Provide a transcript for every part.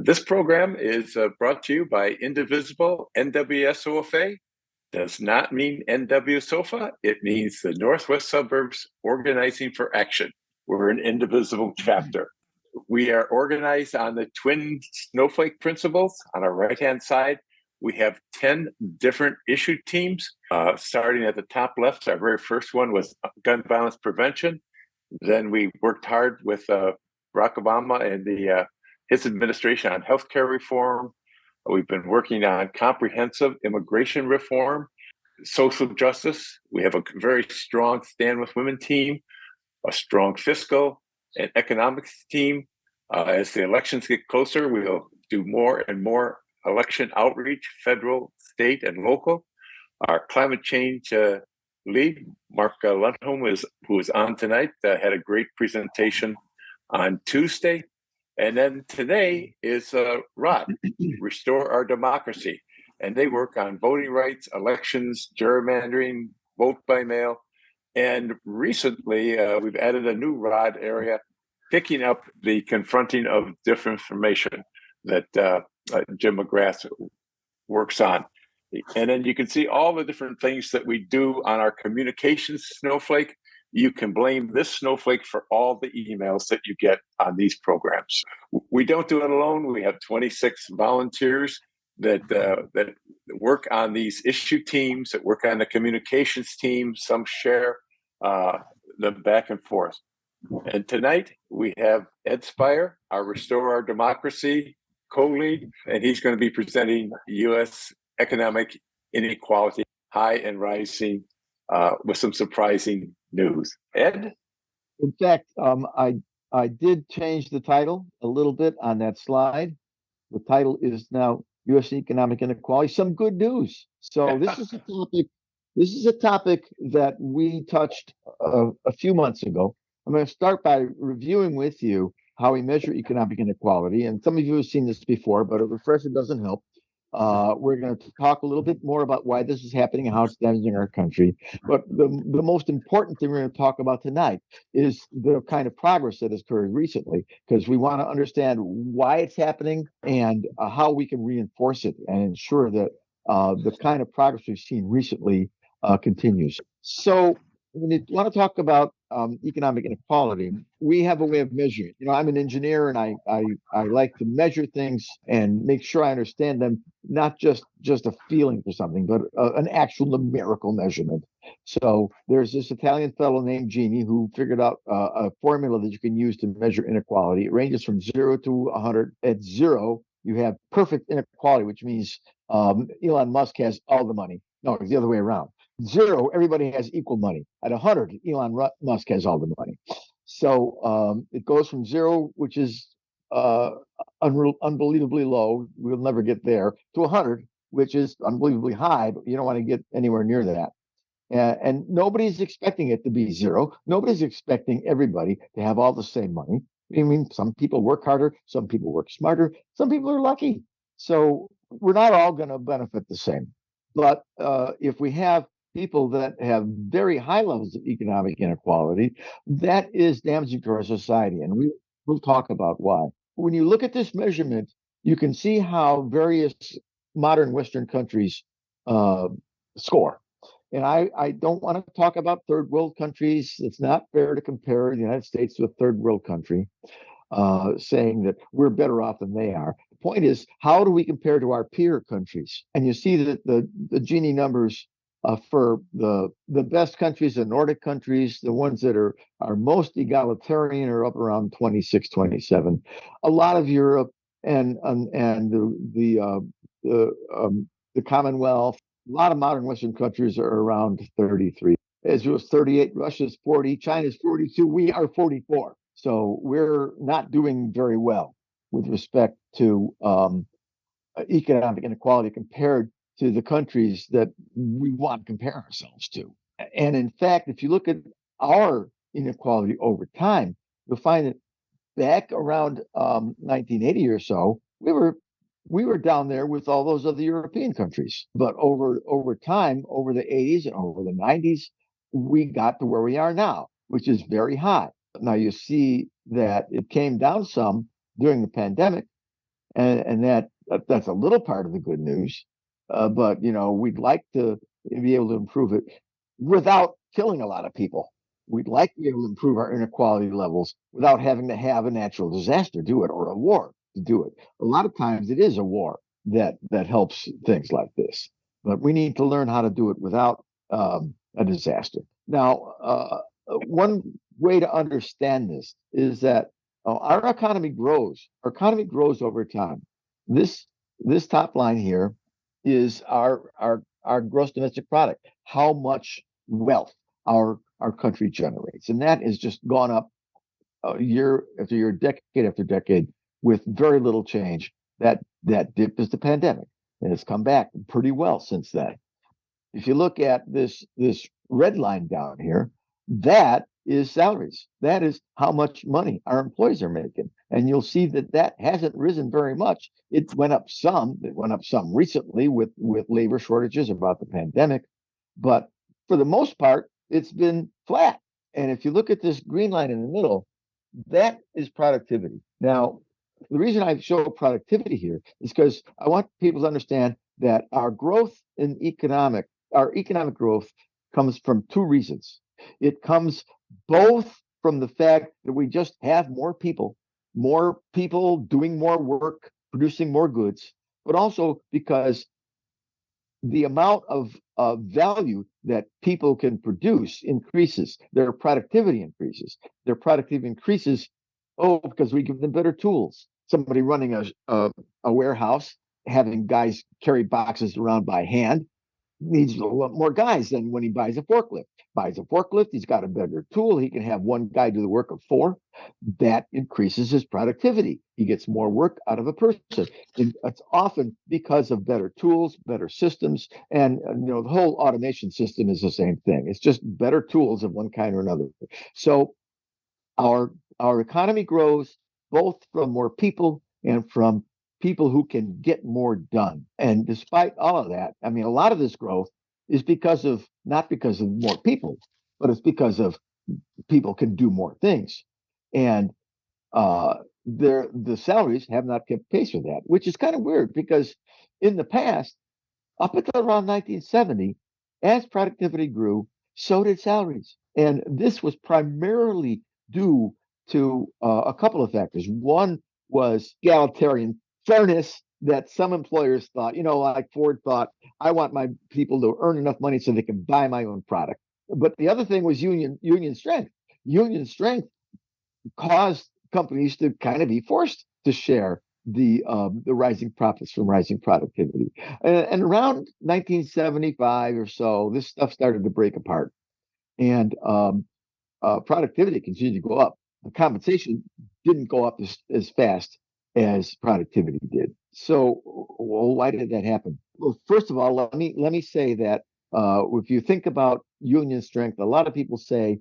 This program is brought to you by Indivisible NWSOFA. Does not mean NWSOFA. It means the Northwest Suburbs Organizing for Action. We're an indivisible chapter. We are organized on the twin snowflake principles. On our right-hand side, we have 10 different issue teams. Starting at the top left, our very first one was gun violence prevention. Then we worked hard with Barack Obama and his administration on healthcare reform. We've been working on comprehensive immigration reform, social justice. We have a very strong Stand With Women team, a strong fiscal and economics team. As the elections get closer, we'll do more and more election outreach, federal, state, and local. Our climate change lead, Mark Lundholm, who is on tonight, had a great presentation on Tuesday. And then today is ROD, Restore Our Democracy. And they work on voting rights, elections, gerrymandering, vote by mail. And recently, we've added a new ROD area, picking up the confronting of disinformation that Jim McGrath works on. And then you can see all the different things that we do on our communications snowflake. You can blame this snowflake for all the emails that you get on these programs. We don't do it alone. We have 26 volunteers that work on these issue teams, that work on the communications team. Some share them back and forth. And tonight we have Ed Spire, our Restore Our Democracy co-lead, and he's going to be presenting U.S. economic inequality, high and rising, with some surprising news. Ed? In fact, I did change the title a little bit on that slide. The title is now U.S. Economic Inequality, Some Good News. So this is a topic. This is a topic that we touched a few months ago. I'm going to start by reviewing with you how we measure economic inequality. And some of you have seen this before, but a refresher doesn't help. We're going to talk a little bit more about why this is happening and how it's damaging our country. But the most important thing we're going to talk about tonight is the kind of progress that has occurred recently, because we want to understand why it's happening and how we can reinforce it and ensure that the kind of progress we've seen recently continues. So when you want to talk about economic inequality, we have a way of measuring. You know, I'm an engineer, and I like to measure things and make sure I understand them, not just a feeling for something, but an actual numerical measurement. So there's this Italian fellow named Gini who figured out a formula that you can use to measure inequality. It ranges from 0 to 100. At 0, you have perfect inequality, which means Elon Musk has all the money. No, it's the other way around. 0, everybody has equal money. At 100, Elon Musk has all the money. So it goes from 0, which is unbelievably low. We'll never get there, to 100, which is unbelievably high, but you don't want to get anywhere near that. And nobody's expecting it to be 0. Nobody's expecting everybody to have all the same money. I mean, some people work harder, some people work smarter, some people are lucky. So we're not all going to benefit the same. But if we have people that have very high levels of economic inequality, that is damaging to our society. And we'll talk about why. When you look at this measurement, you can see how various modern Western countries score. And I don't want to talk about third world countries. It's not fair to compare the United States to a third world country, saying that we're better off than they are. The point is, how do we compare to our peer countries? And you see that the Gini numbers for the best countries, the Nordic countries, the ones that are most egalitarian, are up around 26, 27. A lot of Europe and the Commonwealth, a lot of modern Western countries are around 33. Israel's 38, Russia's 40, China's 42. We are 44. So we're not doing very well with respect to economic inequality compared to the countries that we want to compare ourselves to. And in fact, if you look at our inequality over time, you'll find that back around 1980 or so, we were down there with all those other European countries. But over time, over the 80s and over the 90s, we got to where we are now, which is very high. Now you see that it came down some during the pandemic, and that's a little part of the good news. But we'd like to be able to improve it without killing a lot of people. We'd like to be able to improve our inequality levels without having to have a natural disaster do it or a war to do it. A lot of times it is a war that helps things like this, but we need to learn how to do it without a disaster. Now, one way to understand this is that our economy grows. Our economy grows over time. This top line here is our gross domestic product, how much wealth our country generates, and that has just gone up year after year, decade after decade, with very little change. That dip is the pandemic, and it's come back pretty well since then. If you look at this red line down here, that is salaries. That is how much money our employees are making. And you'll see that hasn't risen very much. It went up some. It went up some recently with labor shortages about the pandemic. But for the most part, it's been flat. And if you look at this green line in the middle, that is productivity. Now, the reason I show productivity here is because I want people to understand that our economic growth comes from two reasons. It comes both from the fact that we just have more people doing more work, producing more goods, but also because the amount of value that people can produce increases. Their productivity increases. Their productivity increases, because we give them better tools. Somebody running a warehouse, having guys carry boxes around by hand, needs a lot more guys than when he buys a forklift. Buys a forklift, he's got a better tool. He can have one guy do the work of four. That increases his productivity. He gets more work out of a person. And it's often because of better tools, better systems, and the whole automation system is the same thing. It's just better tools of one kind or another. So our economy grows both from more people and from people who can get more done. And despite all of that, I mean, a lot of this growth is not because of more people, but it's because of people can do more things. And the salaries have not kept pace with that, which is kind of weird because in the past, up until around 1970, as productivity grew, so did salaries. And this was primarily due to a couple of factors. One was egalitarian fairness that some employers thought, like Ford thought, I want my people to earn enough money so they can buy my own product. But the other thing was union strength. Union strength caused companies to kind of be forced to share the rising profits from rising productivity. And around 1975 or so, this stuff started to break apart, and productivity continued to go up. The compensation didn't go up as fast as productivity did. So, well, why did that happen? Well, first of all, let me say that if you think about union strength, a lot of people say,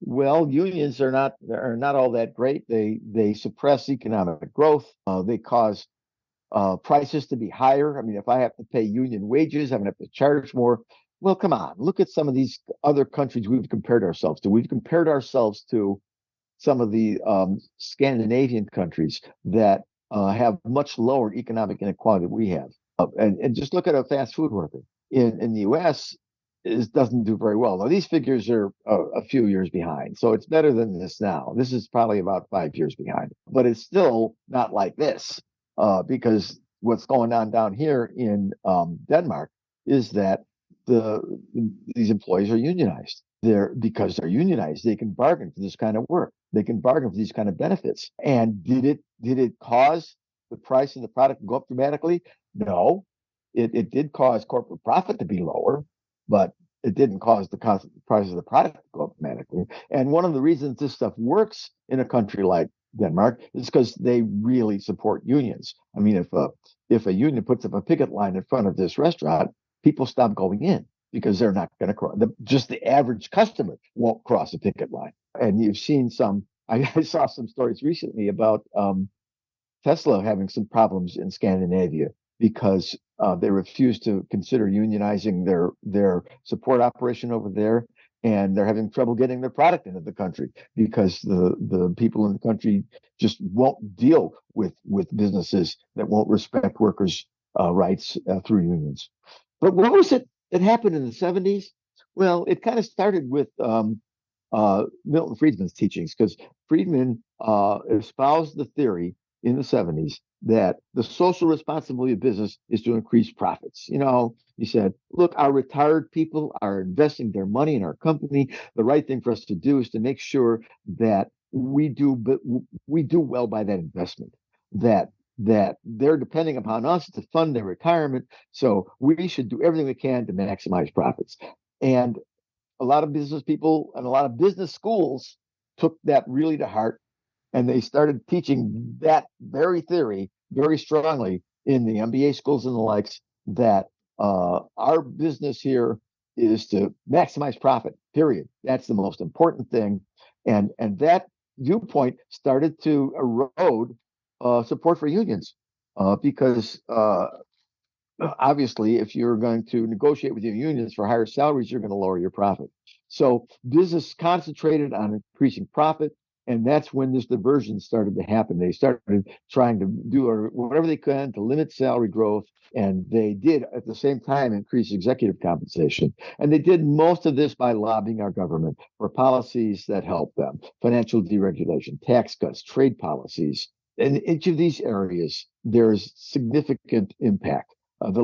well, unions are not all that great. They suppress economic growth. They cause prices to be higher. I mean, if I have to pay union wages, I'm going to have to charge more. Well, come on, look at some of these other countries we've compared ourselves to. We've compared ourselves to some of the Scandinavian countries that have much lower economic inequality than we have. And just look at a fast food worker in the U.S. Doesn't do very well. Now, these figures are a few years behind, so it's better than this now. This is probably about 5 years behind, but it's still not like this because what's going on down here in Denmark is that these employees are unionized. Because they're unionized, they can bargain for this kind of work. They can bargain for these kind of benefits. And did it cause the price of the product to go up dramatically? No. It did cause corporate profit to be lower, but it didn't cause the price of the product to go up dramatically. And one of the reasons this stuff works in a country like Denmark is because they really support unions. I mean, if a union puts up a picket line in front of this restaurant, people stop going in because they're not going to cross. Just the average customer won't cross a picket line. And you've seen I saw some stories recently about Tesla having some problems in Scandinavia because they refused to consider unionizing their support operation over there. and they're having trouble getting their product into the country because the people in the country just won't deal with businesses that won't respect workers' rights through unions. But what was it that happened in the 70s? Well, it kind of started with Milton Friedman's teachings, because Friedman espoused the theory in the 70s that the social responsibility of business is to increase profits. He said, look, our retired people are investing their money in our company. The right thing for us to do is to make sure that we do well by that investment, that they're depending upon us to fund their retirement. So we should do everything we can to maximize profits. And a lot of business people and a lot of business schools took that really to heart, and they started teaching that very theory very strongly in the MBA schools and the likes, that our business here is to maximize profit, period. That's the most important thing. And that viewpoint started to erode support for unions, because obviously, if you're going to negotiate with your unions for higher salaries, you're going to lower your profit. So business concentrated on increasing profit, and that's when this diversion started to happen. They started trying to do whatever they could to limit salary growth, and they did at the same time increase executive compensation. And they did most of this by lobbying our government for policies that help them: financial deregulation, tax cuts, trade policies. In each of these areas, there's significant impact. The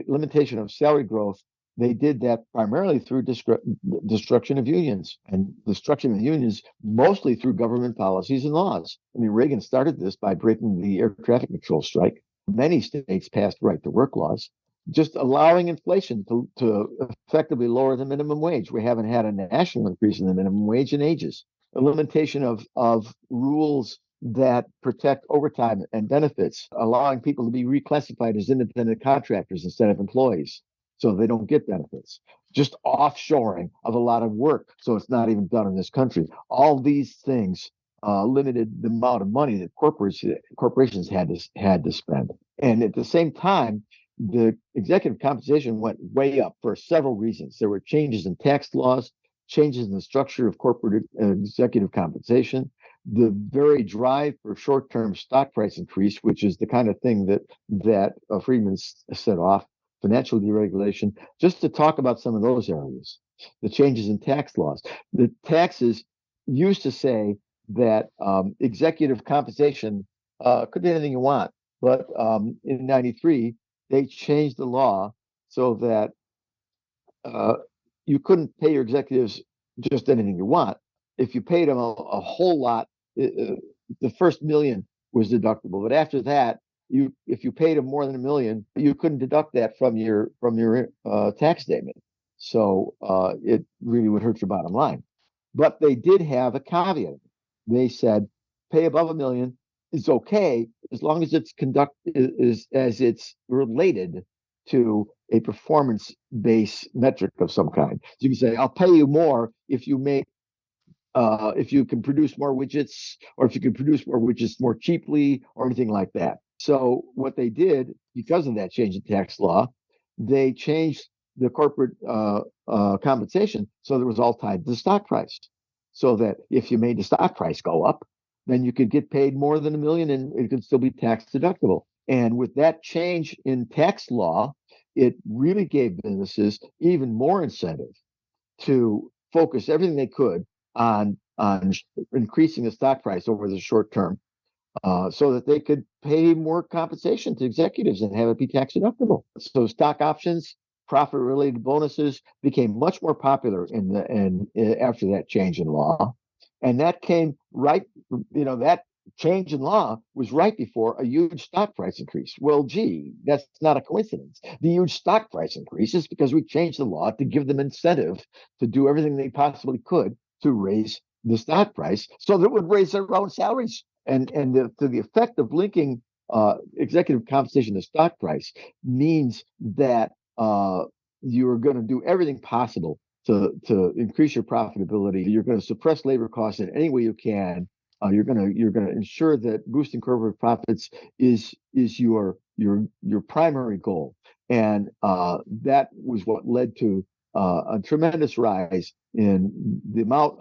limitation of salary growth, they did that primarily through destruction of unions, and destruction of unions mostly through government policies and laws. I mean, Reagan started this by breaking the air traffic control strike. Many states passed right to work laws, just allowing inflation to effectively lower the minimum wage. We haven't had a national increase in the minimum wage in ages. A limitation of rules that protect overtime and benefits, allowing people to be reclassified as independent contractors instead of employees, so they don't get benefits. Just offshoring of a lot of work, so it's not even done in this country. All these things limited the amount of money that corporations had to spend. And at the same time, the executive compensation went way up for several reasons. There were changes in tax laws, changes in the structure of corporate executive compensation, the very drive for short-term stock price increase, which is the kind of thing that Friedman set off, financial deregulation. Just to talk about some of those areas, the changes in tax laws. The taxes used to say that executive compensation could be anything you want, but in '93 they changed the law so that you couldn't pay your executives just anything you want. If you paid them a whole lot, the first $1 million was deductible, but after that, if you paid them more than $1 million, you couldn't deduct that from your tax statement. So it really would hurt your bottom line. But they did have a caveat. They said pay above $1 million is okay as long as it's as it's related to a performance-based metric of some kind. So you can say, I'll pay you more if you can produce more widgets, or if you can produce more widgets more cheaply, or anything like that. So what they did, because of that change in tax law, they changed the corporate compensation so that it was all tied to the stock price. So that if you made the stock price go up, then you could get paid more than $1 million, and it could still be tax deductible. And with that change in tax law, it really gave businesses even more incentive to focus everything they could on increasing the stock price over the short term, so that they could pay more compensation to executives and have it be tax deductible. So stock options, profit-related bonuses became much more popular after that change in law, and that came right. That change in law was right before a huge stock price increase. Well, gee, that's not a coincidence. The huge stock price increase is because we changed the law to give them incentive to do everything they possibly could to raise the stock price so that it would raise their own salaries. And to the effect of linking executive compensation to stock price means that you're going to do everything possible to increase your profitability. You're going to suppress labor costs in any way you can. You're going to ensure that boosting corporate profits is your primary goal, and that was what led to a tremendous rise in the amount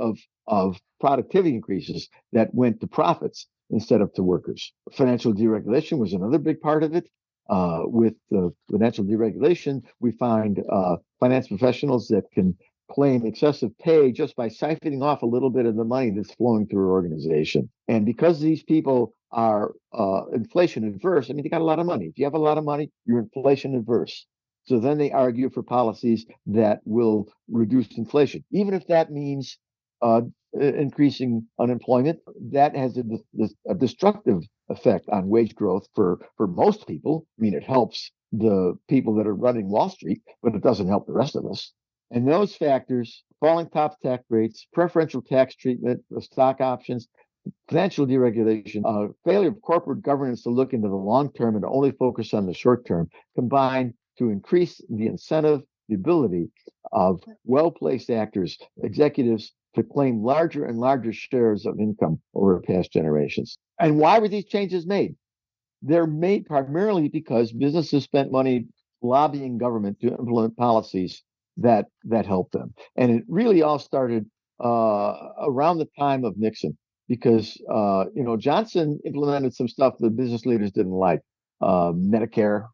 of productivity increases that went to profits instead of to workers. Financial deregulation was another big part of it. With the financial deregulation, we find finance professionals that can claim excessive pay just by siphoning off a little bit of the money that's flowing through our organization. And because these people are inflation adverse, I mean, they got a lot of money. If you have a lot of money, you're inflation adverse. So then they argue for policies that will reduce inflation, even if that means increasing unemployment. That has a destructive effect on wage growth for most people. I mean, it helps the people that are running Wall Street, but it doesn't help the rest of us. And those factors, falling top tax rates, preferential tax treatment of stock options, financial deregulation, failure of corporate governance to look into the long term and to only focus on the short term, combine to increase the incentive, the ability of well-placed actors, executives, to claim larger and larger shares of income over past generations. And why were these changes made? They're made primarily because businesses spent money lobbying government to implement policies that help them. And it really all started around the time of Nixon, because Johnson implemented some stuff that business leaders didn't like. Medicare,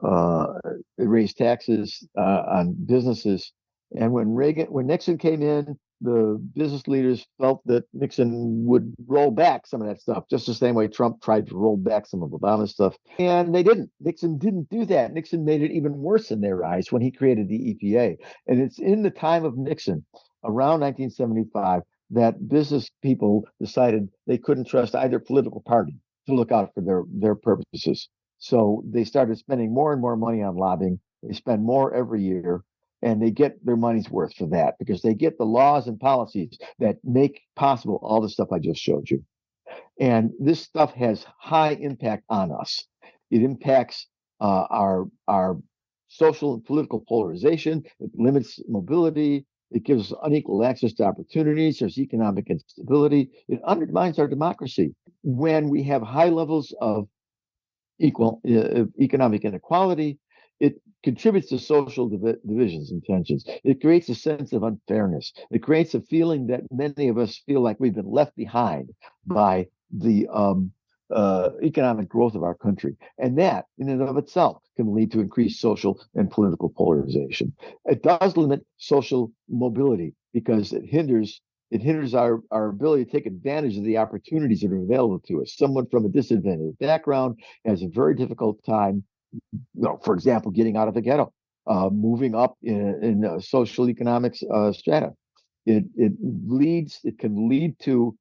it raised taxes on businesses. And when Nixon came in, the business leaders felt that Nixon would roll back some of that stuff, just the same way Trump tried to roll back some of Obama's stuff. And they didn't. Nixon didn't do that. Nixon made it even worse in their eyes when he created the EPA. And it's in the time of Nixon, around 1975, that business people decided they couldn't trust either political party to look out for their purposes. So they started spending more and more money on lobbying. They spend more every year, and they get their money's worth for that because they get the laws and policies that make possible all the stuff I just showed you. And this stuff has high impact on us. It impacts our social and political polarization. It limits mobility. It gives unequal access to opportunities. There's economic instability. It undermines our democracy. When we have high levels of economic inequality, it contributes to social divisions and tensions. It creates a sense of unfairness. It creates a feeling that many of us feel like we've been left behind by the economic growth of our country. And that, in and of itself, can lead to increased social and political polarization. It does limit social mobility because it hinders our ability to take advantage of the opportunities that are available to us. Someone from a disadvantaged background has a very difficult time, for example, getting out of the ghetto, moving up in social economics strata. It can lead to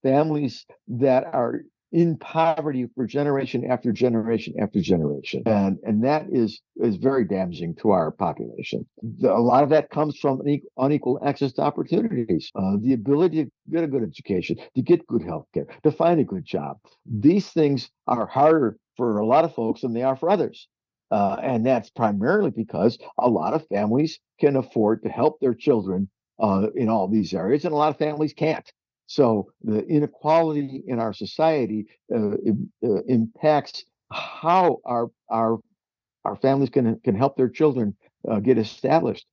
families that are in poverty for generation after generation after generation, and that is very damaging to our population. A lot of that comes from unequal access to opportunities, the ability to get a good education, to get good health care, to find a good job. These things are harder for a lot of folks than they are for others. And that's primarily because a lot of families can afford to help their children in all these areas, and a lot of families can't. So the inequality in our society impacts how our families can help their children get established,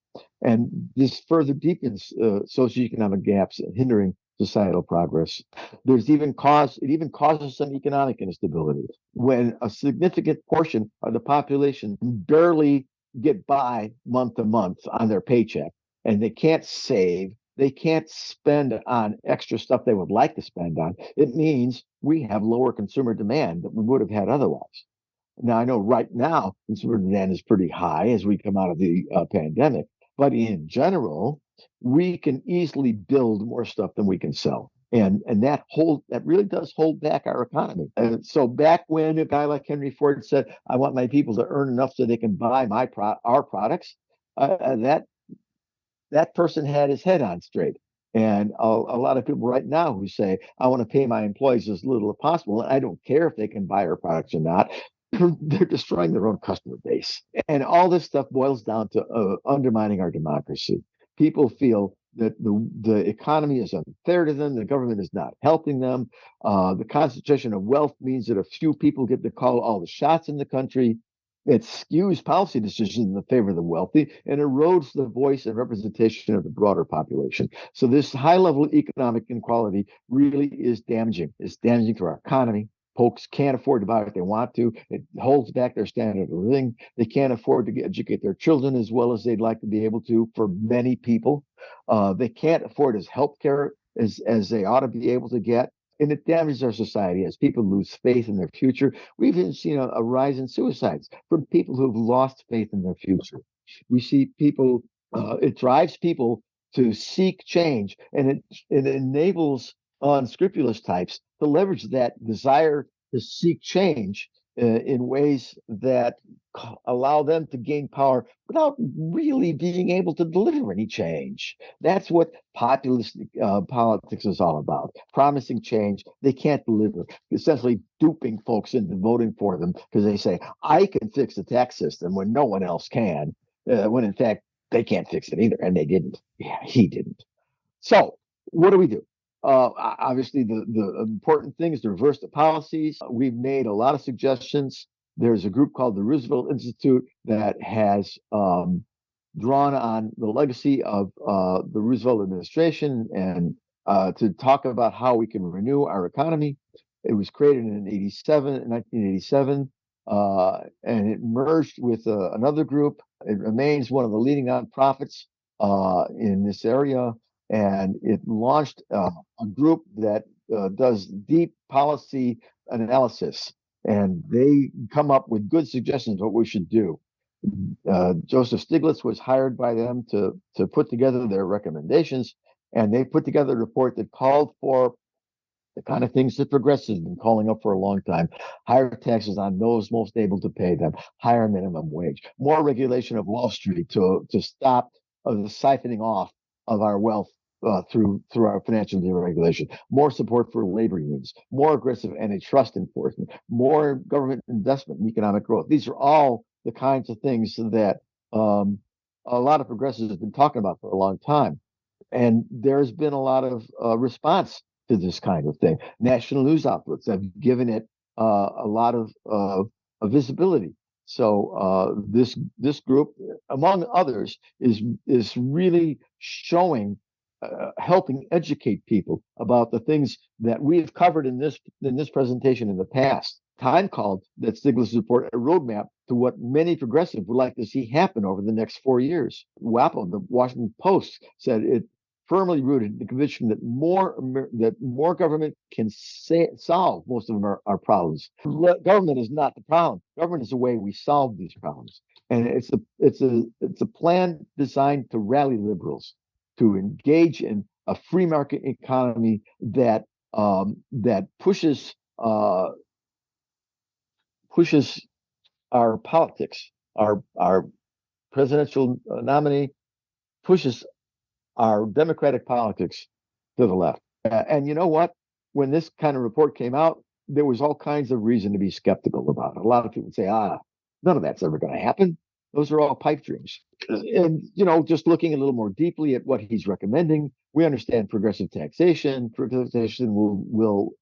and this further deepens socioeconomic gaps, hindering societal progress. It even causes some economic instability when a significant portion of the population barely get by month to month on their paycheck, and they can't save. They can't spend on extra stuff they would like to spend on. It means we have lower consumer demand than we would have had otherwise. Now, I know right now consumer demand is pretty high as we come out of the pandemic, but in general, we can easily build more stuff than we can sell. And that really does hold back our economy. And so back when a guy like Henry Ford said, "I want my people to earn enough so they can buy our products," that person had his head on straight. And a lot of people right now who say, "I want to pay my employees as little as possible, and I don't care if they can buy our products or not," they're destroying their own customer base. And all this stuff boils down to undermining our democracy. People feel that the economy is unfair to them. The government is not helping them. The concentration of wealth means that a few people get to call all the shots in the country. It skews policy decisions in the favor of the wealthy and erodes the voice and representation of the broader population. So this high level economic inequality really is damaging. It's damaging to our economy. Folks can't afford to buy what they want to. It holds back their standard of living. They can't afford to educate their children as well as they'd like to be able to for many people. They can't afford as health care as they ought to be able to get. And it damages our society as people lose faith in their future. We've even seen a rise in suicides from people who've lost faith in their future. We see people, it drives people to seek change, and it enables unscrupulous types to leverage that desire to seek change in ways that allow them to gain power without really being able to deliver any change. That's what populist politics is all about. Promising change, they can't deliver, essentially duping folks into voting for them because they say, I can fix the tax system when no one else can, when in fact, they can't fix it either. And they didn't. Yeah, he didn't. So what do we do? Obviously, the important thing is to reverse the policies. We've made a lot of suggestions. There's a group called the Roosevelt Institute that has drawn on the legacy of the Roosevelt administration and to talk about how we can renew our economy. It was created in 1987, and it merged with another group. It remains one of the leading nonprofits in this area, and it launched a group that does deep policy analysis, and they come up with good suggestions what we should do. Joseph Stiglitz was hired by them to put together their recommendations, and they put together a report that called for the kind of things that progressives have been calling up for a long time: higher taxes on those most able to pay them, higher minimum wage, more regulation of Wall Street to stop the siphoning off of our wealth through our financial deregulation, more support for labor unions, more aggressive antitrust enforcement, more government investment in economic growth. These are all the kinds of things that a lot of progressives have been talking about for a long time. And there's been a lot of response to this kind of thing. National news outlets have given it a lot of visibility. So this group, among others, is really showing, helping educate people about the things that we've covered in this presentation in the past. Time called that Stiglitz report a roadmap to what many progressives would like to see happen over the next 4 years. WAPO, the Washington Post, said it firmly rooted in the conviction that more government can solve most of our problems. Government is not the problem. Government is the way we solve these problems, and it's a plan designed to rally liberals to engage in a free market economy that pushes our politics. Our presidential nominee pushes our democratic politics to the left. And you know what? When this kind of report came out, there was all kinds of reason to be skeptical about it. A lot of people say, none of that's ever going to happen. Those are all pipe dreams. And, just looking a little more deeply at what he's recommending, we understand progressive taxation. Progressive taxation will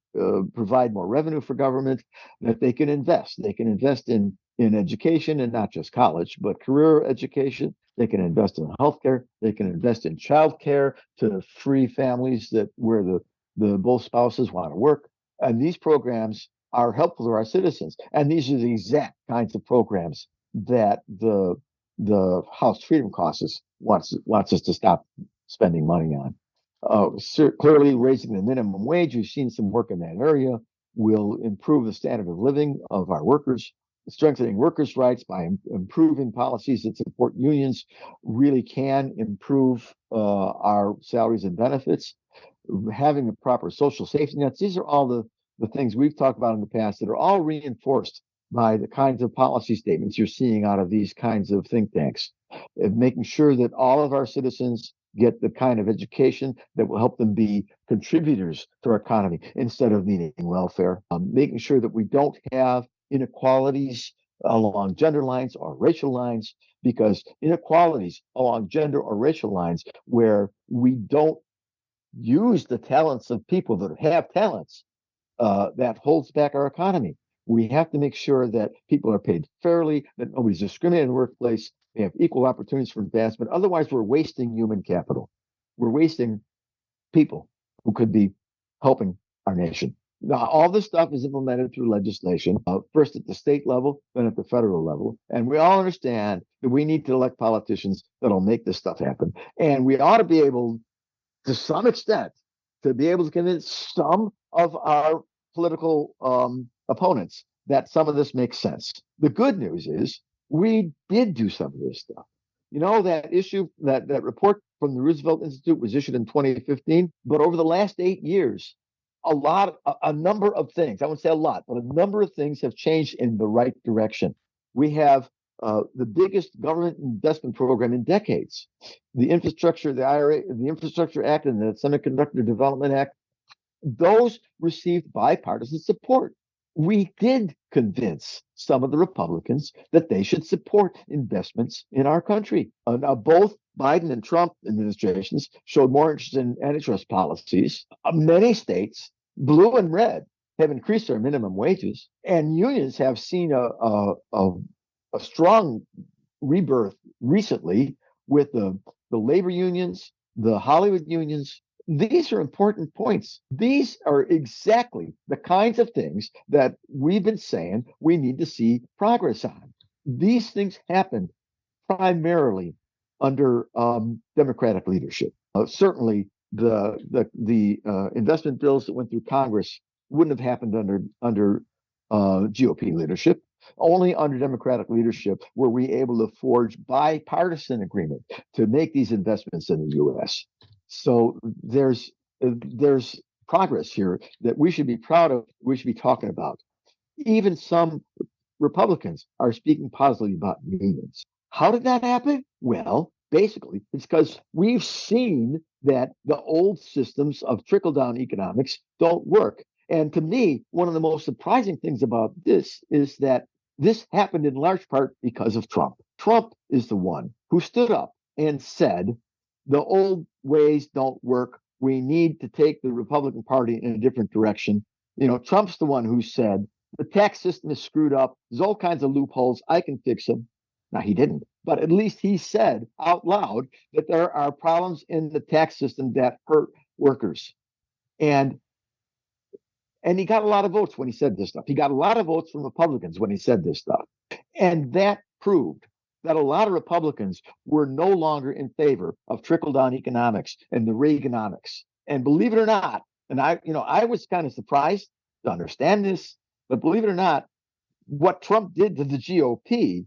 provide more revenue for government, that they can invest. They can invest in education, and not just college, but career education. They can invest in healthcare. They can invest in childcare to free families where the both spouses want to work. And these programs are helpful to our citizens. And these are the exact kinds of programs that the House Freedom Caucus wants us to stop spending money on. Clearly, raising the minimum wage, we've seen some work in that area, will improve the standard of living of our workers. Strengthening workers' rights by improving policies that support unions really can improve our salaries and benefits. Having the proper social safety nets, these are all the things we've talked about in the past that are all reinforced by the kinds of policy statements you're seeing out of these kinds of think tanks. Making sure that all of our citizens get the kind of education that will help them be contributors to our economy instead of needing welfare. Making sure that we don't have inequalities along gender lines or racial lines, because inequalities along gender or racial lines where we don't use the talents of people that have talents, that holds back our economy. We have to make sure that people are paid fairly, that nobody's discriminated in the workplace, they have equal opportunities for advancement. Otherwise, we're wasting human capital. We're wasting people who could be helping our nation. Now, all this stuff is implemented through legislation, first at the state level, then at the federal level. And we all understand that we need to elect politicians that'll make this stuff happen. And we ought to be able, to some extent, to be able to convince some of our political opponents that some of this makes sense. The good news is we did do some of this stuff. You know, that issue, that report from the Roosevelt Institute was issued in 2015, but over the last 8 years, a number of things, I won't say a lot, but a number of things have changed in the right direction. We have the biggest government investment program in decades. The infrastructure, the IRA, the Infrastructure Act, and the Semiconductor Development Act, those received bipartisan support. We did convince some of the Republicans that they should support investments in our country. Now, both Biden and Trump administrations showed more interest in antitrust policies. Many states, blue and red, have increased their minimum wages, and unions have seen a strong rebirth recently with the labor unions, the Hollywood unions. These are important points. These are exactly the kinds of things that we've been saying we need to see progress on. These things happened primarily under Democratic leadership. Certainly, the investment bills that went through Congress wouldn't have happened under GOP leadership. Only under Democratic leadership were we able to forge bipartisan agreement to make these investments in the U.S. So there's progress here that we should be proud of. We should be talking about. Even some Republicans are speaking positively about unions. How did that happen? Well, basically, it's because we've seen that the old systems of trickle-down economics don't work. And to me, one of the most surprising things about this is that this happened in large part because of Trump. Trump is the one who stood up and said, the old ways don't work. We need to take the Republican Party in a different direction. You know, Trump's the one who said, the tax system is screwed up. There's all kinds of loopholes. I can fix them. Now, he didn't, but at least he said out loud that there are problems in the tax system that hurt workers. And he got a lot of votes when he said this stuff. He got a lot of votes from Republicans when he said this stuff. And that proved that a lot of Republicans were no longer in favor of trickle-down economics and the Reaganomics. And believe it or not, and I was kind of surprised to understand this, but believe it or not, what Trump did to the GOP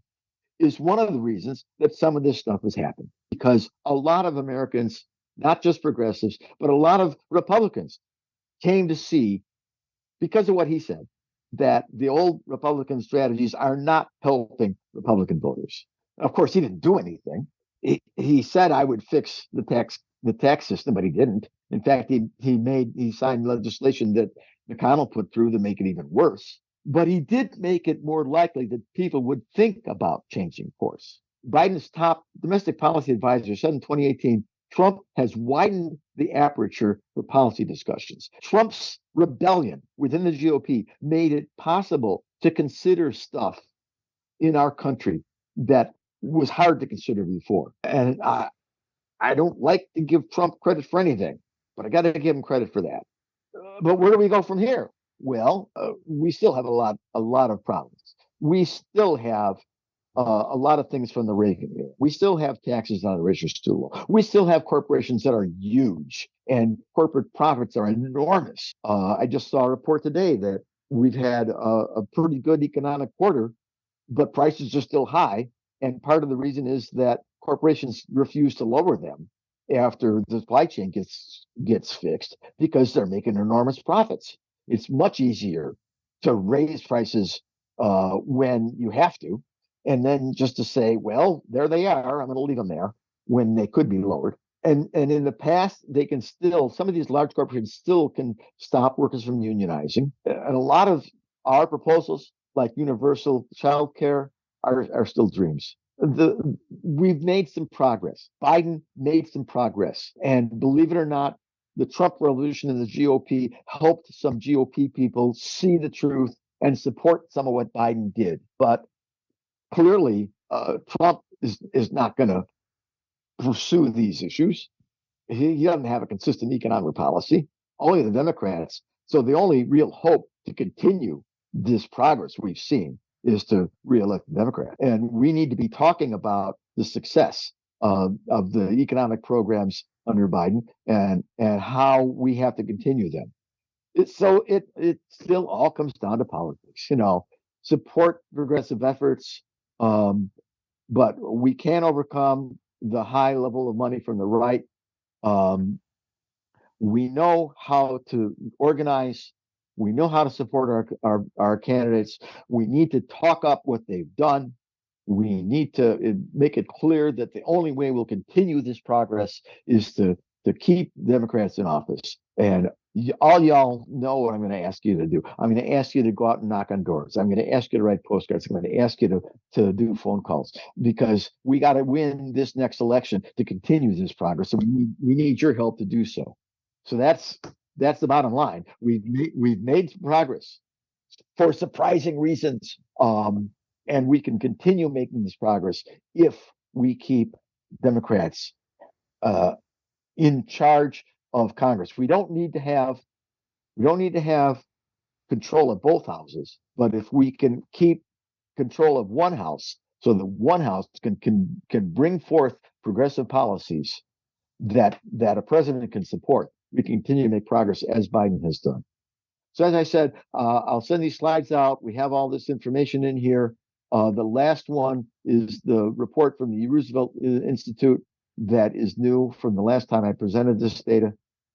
is one of the reasons that some of this stuff has happened. Because a lot of Americans, not just progressives, but a lot of Republicans came to see, because of what he said, that the old Republican strategies are not helping Republican voters. Of course, he didn't do anything. He said I would fix the tax system, but he didn't. In fact, he signed legislation that McConnell put through to make it even worse. But he did make it more likely that people would think about changing course. Biden's top domestic policy advisor said in 2018, Trump has widened the aperture for policy discussions. Trump's rebellion within the GOP made it possible to consider stuff in our country that was hard to consider before. And I don't like to give Trump credit for anything, but I got to give him credit for that. But where do we go from here? Well, we still have a lot of problems. We still have a lot of things from the Reagan era. We still have taxes on the rich too low. We still have corporations that are huge and corporate profits are enormous. I just saw a report today that we've had a pretty good economic quarter, but prices are still high. And part of the reason is that corporations refuse to lower them after the supply chain gets fixed because they're making enormous profits. It's much easier to raise prices when you have to, and then just to say, well, there they are, I'm going to leave them there, when they could be lowered. And in the past, they can still, some of these large corporations still can stop workers from unionizing. And a lot of our proposals, like universal child care, are still dreams. We've made some progress. Biden made some progress. And believe it or not, the Trump revolution in the GOP helped some GOP people see the truth and support some of what Biden did. But clearly, Trump is not going to pursue these issues. He doesn't have a consistent economic policy. Only the Democrats. So the only real hope to continue this progress we've seen is to reelect the Democrat. And we need to be talking about the success of the economic programs under Biden and how we have to continue them. It still all comes down to politics. Support progressive efforts, but we can't overcome the high level of money from the right. We know how to organize. We know how to support our candidates. We need to talk up what they've done. We need to make it clear that the only way we'll continue this progress is to keep Democrats in office. And all y'all know what I'm going to ask you to do. I'm going to ask you to go out and knock on doors. I'm going to ask you to write postcards. I'm going to ask you to do phone calls, because we got to win this next election to continue this progress. And we need your help to do so. So that's the bottom line. We've made progress for surprising reasons, and we can continue making this progress if we keep Democrats in charge of Congress. We don't need to have control of both houses, but if we can keep control of one house, so the one house can bring forth progressive policies that a president can support, we can continue to make progress as Biden has done. So as I said, I'll send these slides out. We have all this information in here. The last one is the report from the Roosevelt Institute that is new from the last time I presented this data.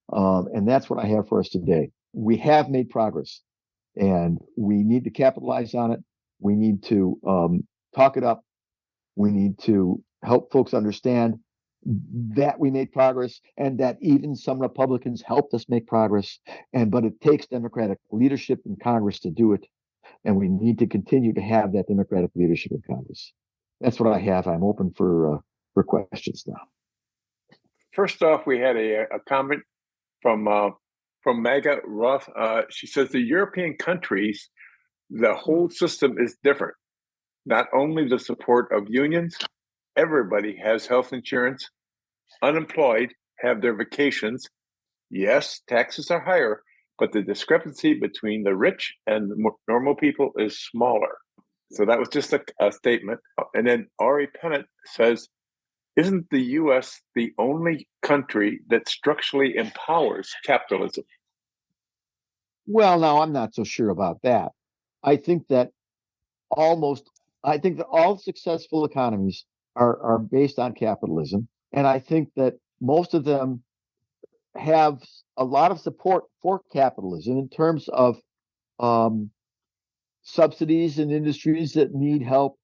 And that's what I have for us today. We have made progress, and we need to capitalize on it. We need to talk it up. We need to help folks understand that we made progress, and that even some Republicans helped us make progress. But it takes Democratic leadership in Congress to do it, and we need to continue to have that Democratic leadership in Congress. That's what I have. I'm open for questions now. First off, we had a comment from McGrath. She says the European countries, the whole system is different. Not only the support of unions, everybody has health insurance, unemployed have their vacations. Yes, taxes are higher, but the discrepancy between the rich and the normal people is smaller. So that was just a statement. And then Ari Pennant says, isn't the U.S. the only country that structurally empowers capitalism? Well, now I'm not so sure about that. I think that all successful economies are based on capitalism. And I think that most of them have a lot of support for capitalism in terms of subsidies in industries that need help,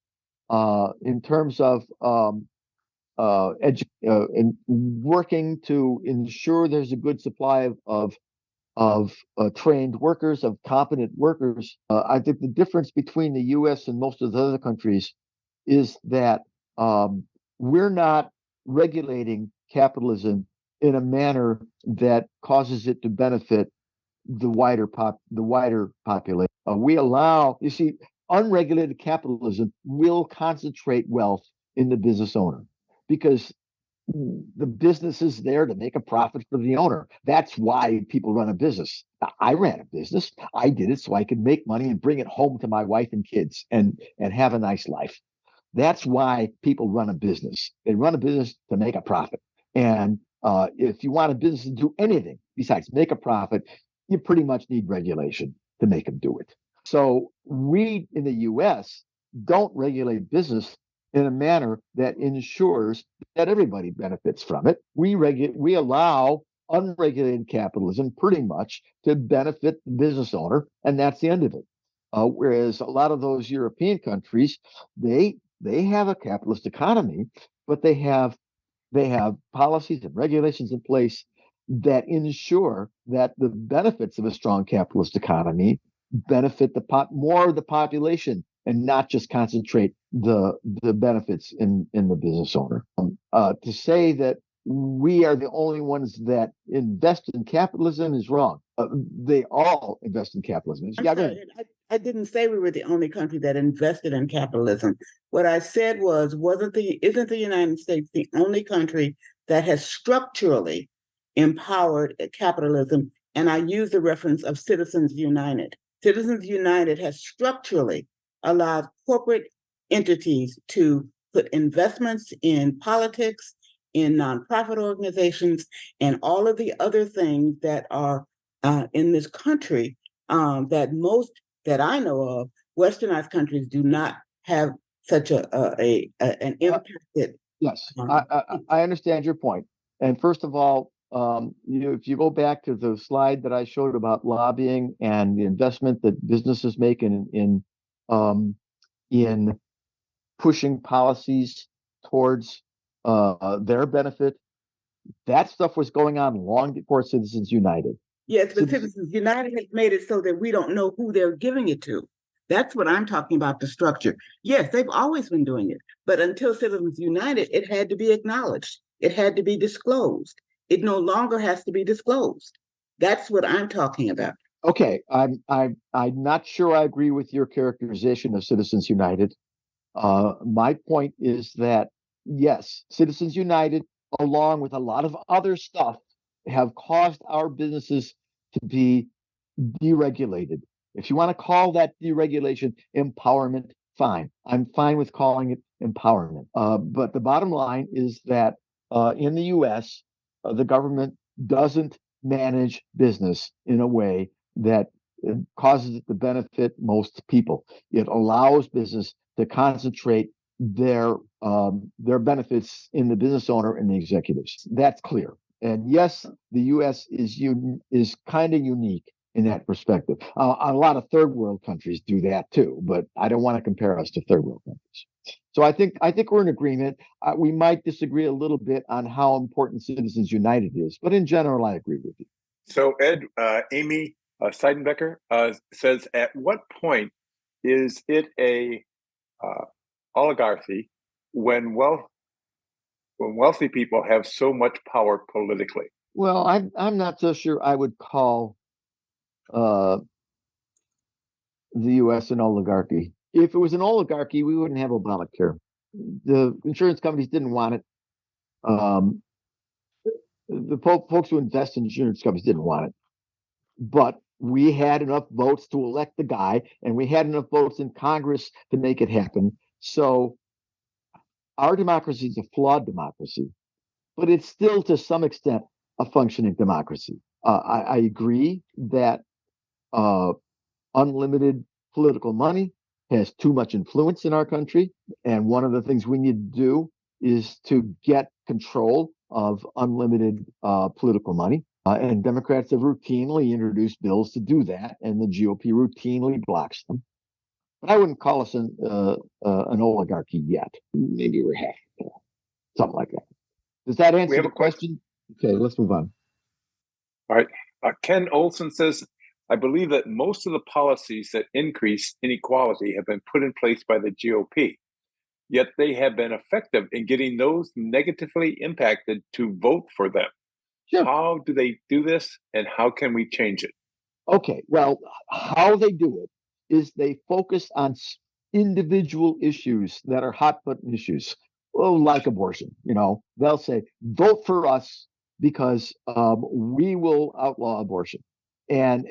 in terms of in working to ensure there's a good supply of trained workers, of competent workers. I think the difference between the U.S. and most of the other countries is that we're not regulating capitalism in a manner that causes it to benefit the wider population. We allow, you see, unregulated capitalism will concentrate wealth in the business owner, because the business is there to make a profit for the owner. That's why people run a business. I ran a business. I did it so I could make money and bring it home to my wife and kids and have a nice life. That's why people run a business. They run a business to make a profit. And if you want a business to do anything besides make a profit, you pretty much need regulation to make them do it. So we in the U.S. don't regulate business in a manner that ensures that everybody benefits from it. We allow unregulated capitalism pretty much to benefit the business owner, and that's the end of it. Whereas a lot of those European countries, they have a capitalist economy, but they have policies and regulations in place that ensure that the benefits of a strong capitalist economy benefit more of the population, and not just concentrate the benefits in the business owner. To say that we are the only ones that invest in capitalism is wrong. They all invest in capitalism. I'm sorry, I didn't say we were the only country that invested in capitalism. What I said was, isn't the United States the only country that has structurally empowered capitalism? And I use the reference of Citizens United. Citizens United has structurally allowed corporate entities to put investments in politics, in nonprofit organizations, and all of the other things that are in this country that most that I know of, westernized countries do not have such an impacted. Yes, I understand your point. And first of all, if you go back to the slide that I showed about lobbying and the investment that businesses make in pushing policies towards their benefit, that stuff was going on long before Citizens United. Yes, but Citizens United has made it so that we don't know who they're giving it to. That's what I'm talking about, the structure. Yes, they've always been doing it, but until Citizens United, it had to be acknowledged. It had to be disclosed. It no longer has to be disclosed. That's what I'm talking about. Okay, I'm not sure I agree with your characterization of Citizens United. My point is that yes, Citizens United, along with a lot of other stuff, have caused our businesses to be deregulated. If you want to call that deregulation empowerment, fine. I'm fine with calling it empowerment. But the bottom line is that in the US, the government doesn't manage business in a way that causes it to benefit most people. It allows business to concentrate their benefits in the business owner and the executives. That's clear. And yes, the U.S. is kind of unique in that perspective. A lot of third world countries do that too, but I don't want to compare us to third world countries. So I think we're in agreement. We might disagree a little bit on how important Citizens United is, but in general, I agree with you. So Ed, Amy Seidenbecker says, at what point is it a oligarchy when wealthy people have so much power politically? Well, I'm not so sure I would call the U.S. an oligarchy. If it was an oligarchy, we wouldn't have Obamacare. The insurance companies didn't want it. The folks who invest in insurance companies didn't want it. But we had enough votes to elect the guy, and we had enough votes in Congress to make it happen. So our democracy is a flawed democracy, but it's still to some extent a functioning democracy. I agree that unlimited political money has too much influence in our country. And one of the things we need to do is to get control of unlimited political money. And Democrats have routinely introduced bills to do that, and the GOP routinely blocks them. But I wouldn't call us an oligarchy yet. Maybe we're half, something like that. Does that answer the question? Okay, let's move on. All right. Ken Olson says, I believe that most of the policies that increase inequality have been put in place by the GOP, yet they have been effective in getting those negatively impacted to vote for them. Sure. How do they do this, and how can we change it? Okay, well, how they do it is they focus on individual issues that are hot button issues, like abortion. They'll say, vote for us because we will outlaw abortion. And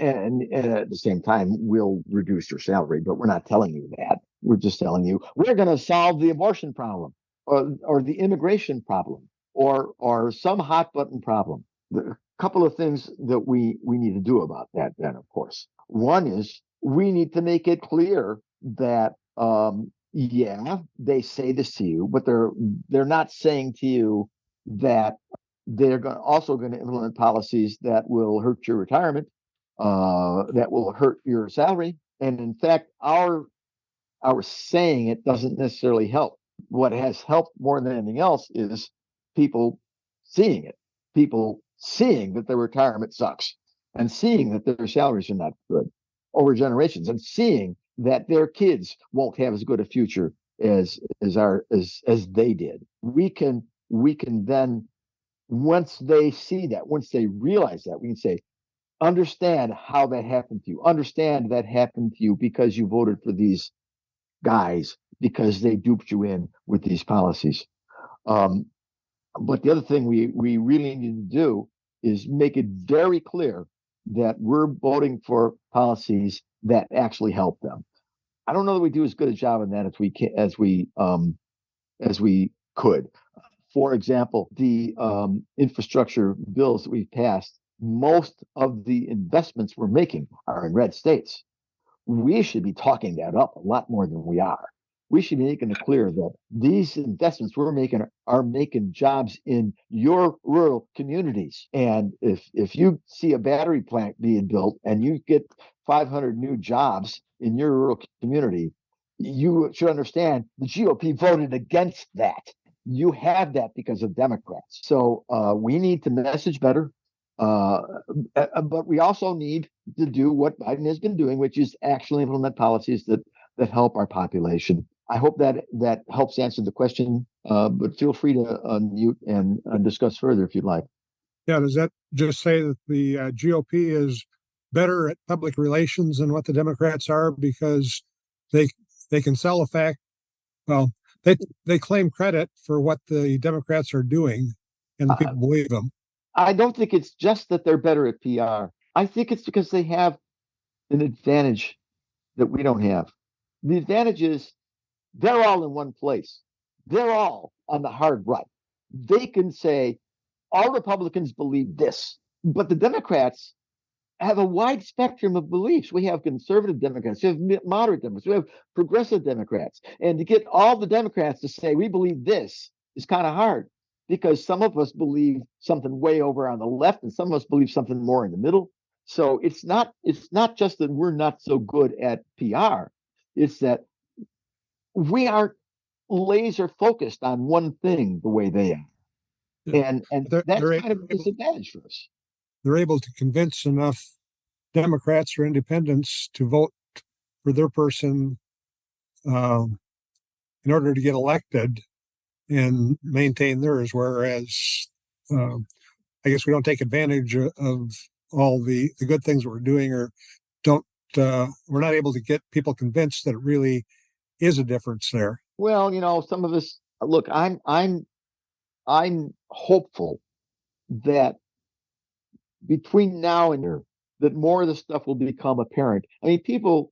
at the same time, we'll reduce your salary, but we're not telling you that. We're just telling you we're going to solve the abortion problem or the immigration problem or some hot button problem. A couple of things that we need to do about that then, of course. One is we need to make it clear that, yeah, they say this to you, but they're not saying to you that they're also going to implement policies that will hurt your retirement, that will hurt your salary. And in fact, our saying it doesn't necessarily help. What has helped more than anything else is people seeing it, people seeing that their retirement sucks and seeing that their salaries are not good over generations and seeing that their kids won't have as good a future as they did. We can then once they see that, once they realize that, we can say, understand how that happened to you. Understand that happened to you because you voted for these guys, because they duped you in with these policies. But the other thing we really need to do is make it very clear that we're voting for policies that actually help them. I don't know that we do as good a job on that as we could. For example, the infrastructure bills that we've passed, most of the investments we're making are in red states. We should be talking that up a lot more than we are. We should be making it clear that these investments we're making are making jobs in your rural communities. And if you see a battery plant being built and you get 500 new jobs in your rural community, you should understand the GOP voted against that. You have that because of Democrats. So we need to message better. But we also need to do what Biden has been doing, which is actually implement policies that help our population. I hope that helps answer the question, but feel free to unmute and discuss further if you'd like. Yeah, does that just say that the GOP is better at public relations than what the Democrats are because they can sell a fact? Well, they claim credit for what the Democrats are doing, and the people believe them. I don't think it's just that they're better at PR. I think it's because they have an advantage that we don't have. The advantage is they're all in one place. They're all on the hard right. They can say, all Republicans believe this, but the Democrats have a wide spectrum of beliefs. We have conservative Democrats, we have moderate Democrats, we have progressive Democrats. And to get all the Democrats to say, we believe this is kind of hard because some of us believe something way over on the left and some of us believe something more in the middle. So it's not just that we're not so good at PR. It's that we aren't laser focused on one thing the way they are. And that's kind of a disadvantage for us. They're able to convince enough Democrats or independents to vote for their person in order to get elected and maintain theirs, whereas I guess we don't take advantage of all the good things we're doing, or we're not able to get people convinced that it really is a difference there. Well, some of us look. I'm hopeful that between now and then, that more of the stuff will become apparent. I mean,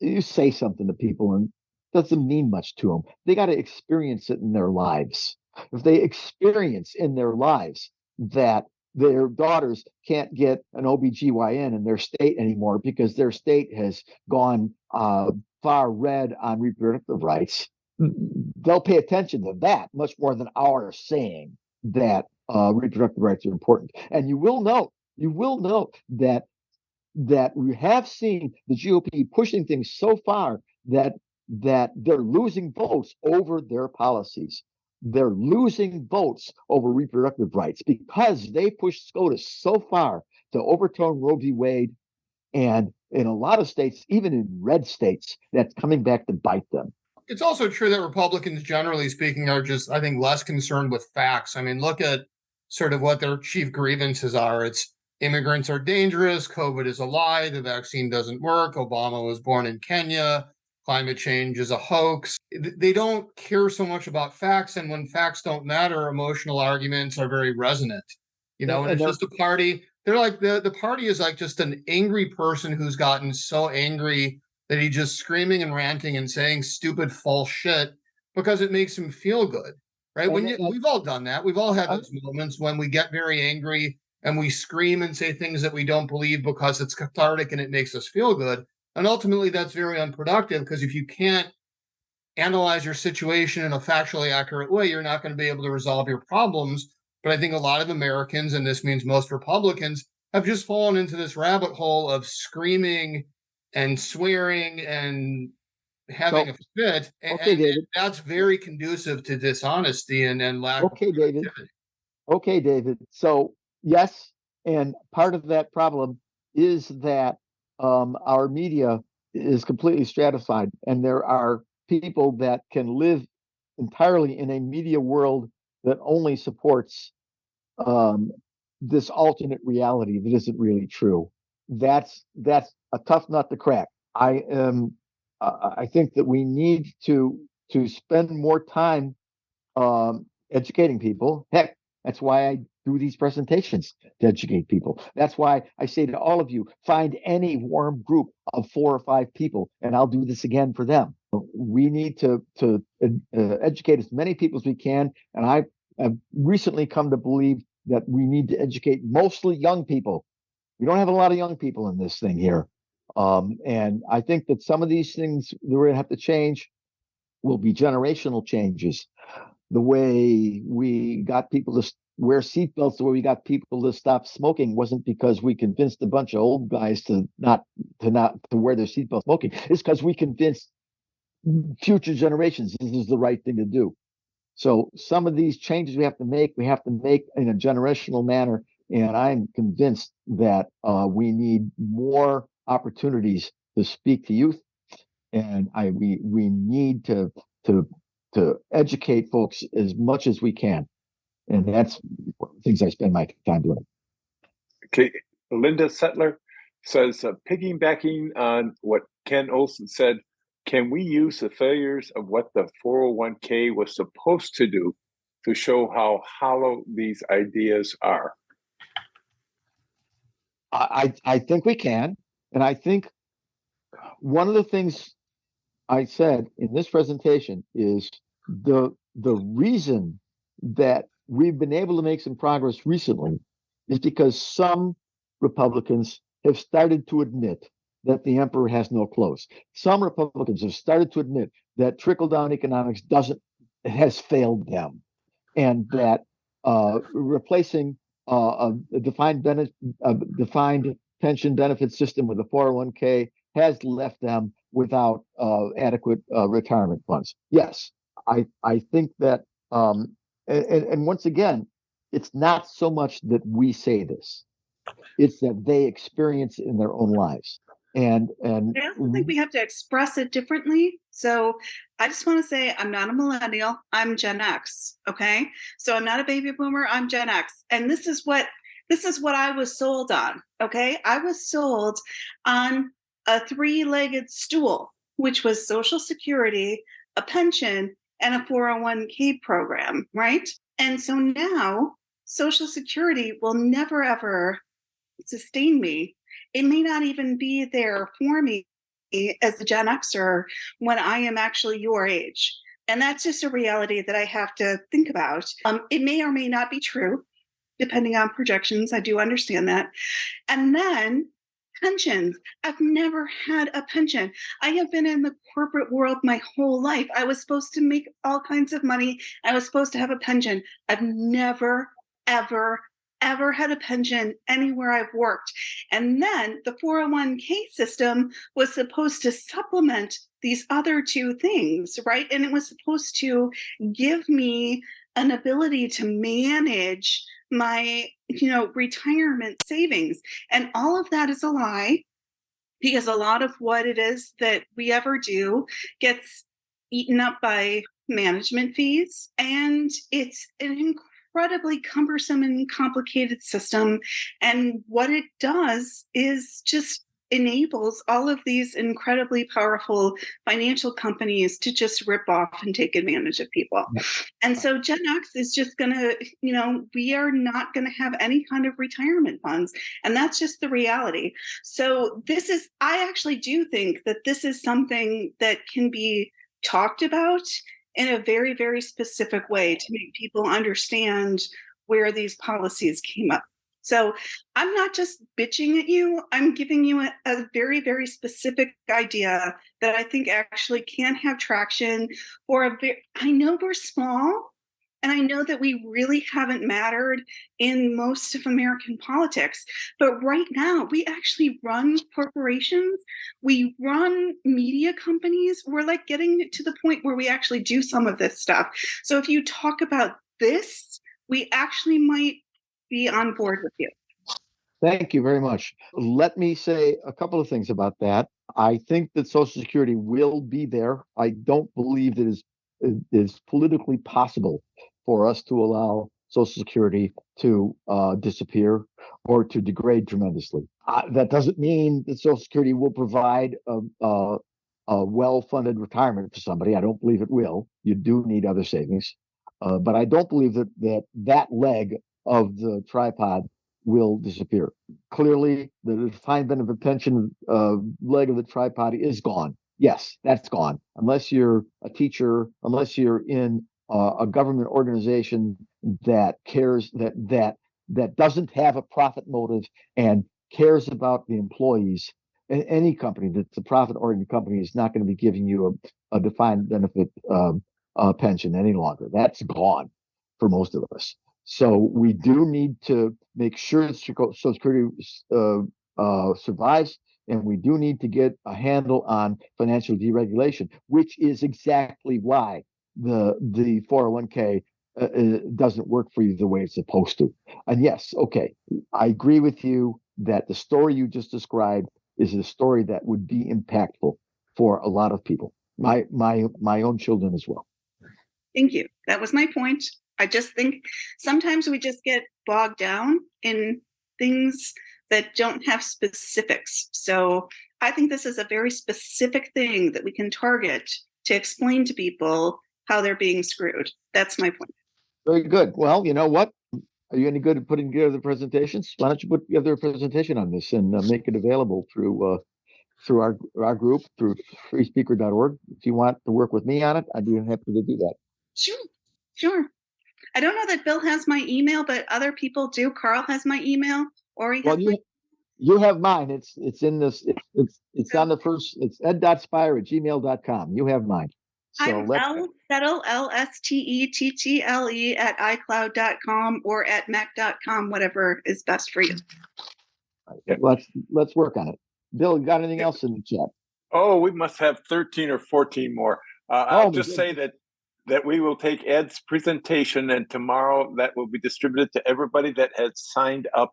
you say something to people and it doesn't mean much to them. They got to experience it in their lives. If they experience in their lives that their daughters can't get an OBGYN in their state anymore because their state has gone far red on reproductive rights, they'll pay attention to that much more than our saying that reproductive rights are important. And you will note that we have seen the GOP pushing things so far that they're losing votes over their policies. They're losing votes over reproductive rights because they pushed SCOTUS so far to overturn Roe v. Wade. And in a lot of states, even in red states, that's coming back to bite them. It's also true that Republicans, generally speaking, are just, I think, less concerned with facts. I mean, look at sort of what their chief grievances are. It's immigrants are dangerous, COVID is a lie, the vaccine doesn't work, Obama was born in Kenya, climate change is a hoax. They don't care so much about facts, and when facts don't matter, emotional arguments are very resonant. And it's just a party. They're like, the party is like just an angry person who's gotten so angry that he's just screaming and ranting and saying stupid, false shit because it makes him feel good, right? We've all done that. We've all had those moments when we get very angry and we scream and say things that we don't believe because it's cathartic and it makes us feel good. And ultimately, that's very unproductive because if you can't analyze your situation in a factually accurate way, you're not going to be able to resolve your problems. But I think a lot of Americans, and this means most Republicans, have just fallen into this rabbit hole of screaming and swearing and having a fit. And that's very conducive to dishonesty and lack of David. Okay, David. So, yes, and part of that problem is that our media is completely stratified, and there are people that can live entirely in a media world that only supports this alternate reality that isn't really true. That's a tough nut to crack. I think that we need to spend more time educating people. Heck, that's why I do these presentations, to educate people. That's why I say to all of you, find any warm group of 4 or 5 people, and I'll do this again for them. We need to educate as many people as we can, and I've recently come to believe that we need to educate mostly young people. We don't have a lot of young people in this thing here. And I think that some of these things that we're going to have to change will be generational changes. The way we got people to wear seatbelts, the way we got people to stop smoking, wasn't because we convinced a bunch of old guys to not wear their seatbelt smoking. It's because we convinced future generations this is the right thing to do. So some of these changes we have to make in a generational manner. And I'm convinced that we need more opportunities to speak to youth, and we need to educate folks as much as we can, and that's things I spend my time doing. Okay, Linda Settler says, piggybacking on what Ken Olson said, can we use the failures of what the 401k was supposed to do to show how hollow these ideas are? I think we can. And I think one of the things I said in this presentation is the reason that we've been able to make some progress recently is because some Republicans have started to admit that the emperor has no clothes. Some Republicans have started to admit that trickle-down economics has failed them, and that replacing a defined pension benefit system with a 401k has left them without adequate retirement funds. Yes, I think that, and once again, it's not so much that we say this; it's that they experience it in their own lives. And I also think we have to express it differently. So I just want to say I'm not a millennial, I'm Gen X. Okay. So I'm not a baby boomer, I'm Gen X. And this is what I was sold on. Okay. I was sold on a 3-legged stool, which was Social Security, a pension, and a 401k program, right? And so now Social Security will never ever sustain me. It may not even be there for me as a Gen Xer when I am actually your age. And that's just a reality that I have to think about. It may or may not be true, depending on projections. I do understand that. And then pensions. I've never had a pension. I have been in the corporate world my whole life. I was supposed to make all kinds of money. I was supposed to have a pension. I've never, ever had a pension anywhere I've worked. And then the 401k system was supposed to supplement these other 2 things, right? And it was supposed to give me an ability to manage my, retirement savings. And all of that is a lie, because a lot of what it is that we ever do gets eaten up by management fees. And it's an incredibly cumbersome and complicated system. And what it does is just enables all of these incredibly powerful financial companies to just rip off and take advantage of people. And so Gen X is just going to, we are not going to have any kind of retirement funds. And that's just the reality. So I actually do think that this is something that can be talked about in a very, very specific way to make people understand where these policies came up. So I'm not just bitching at you. I'm giving you a very, very specific idea that I think actually can have traction I know we're small, and I know that we really haven't mattered in most of American politics. But right now, we actually run corporations. We run media companies. We're like getting to the point where we actually do some of this stuff. So if you talk about this, we actually might be on board with you. Thank you very much. Let me say a couple of things about that. I think that Social Security will be there. I don't believe that it is politically possible for us to allow Social Security to disappear or to degrade tremendously. That doesn't mean that Social Security will provide a well-funded retirement for somebody. I don't believe it will. You do need other savings, but I don't believe that leg of the tripod will disappear. Clearly, the defined benefit pension leg of the tripod is gone. Yes, that's gone. Unless you're a teacher, unless you're in a government organization that cares that doesn't have a profit motive and cares about the employees. Any company that's a profit-oriented company is not going to be giving you a defined benefit pension any longer. That's gone for most of us. So we do need to make sure that Social Security survives, and we do need to get a handle on financial deregulation, which is exactly why the 401k doesn't work for you the way it's supposed to. And yes, okay, I agree with you that the story you just described is a story that would be impactful for a lot of people, my own children as well. Thank you. That was my point. I just think sometimes we just get bogged down in things that don't have specifics. So I think this is a very specific thing that we can target to explain to people how they're being screwed. That's my point. Very good. Well, you know what? Are you any good at putting together presentations? Why don't you put together a presentation on this and make it available through our group, through freespeaker.org. If you want to work with me on it, I'd be happy to do that. Sure. I don't know that Bill has my email, but other people do. Carl has my email, or he has you have mine. It's in this. It's on the first. It's ed.spire@gmail.com. You have mine. So I'm Settle, LSTETTLE at iCloud.com or at Mac.com, whatever is best for you. Let's work on it. Bill, you got anything else in the chat? Oh, we must have 13 or 14 more. I'll just say that we will take Ed's presentation, and tomorrow that will be distributed to everybody that has signed up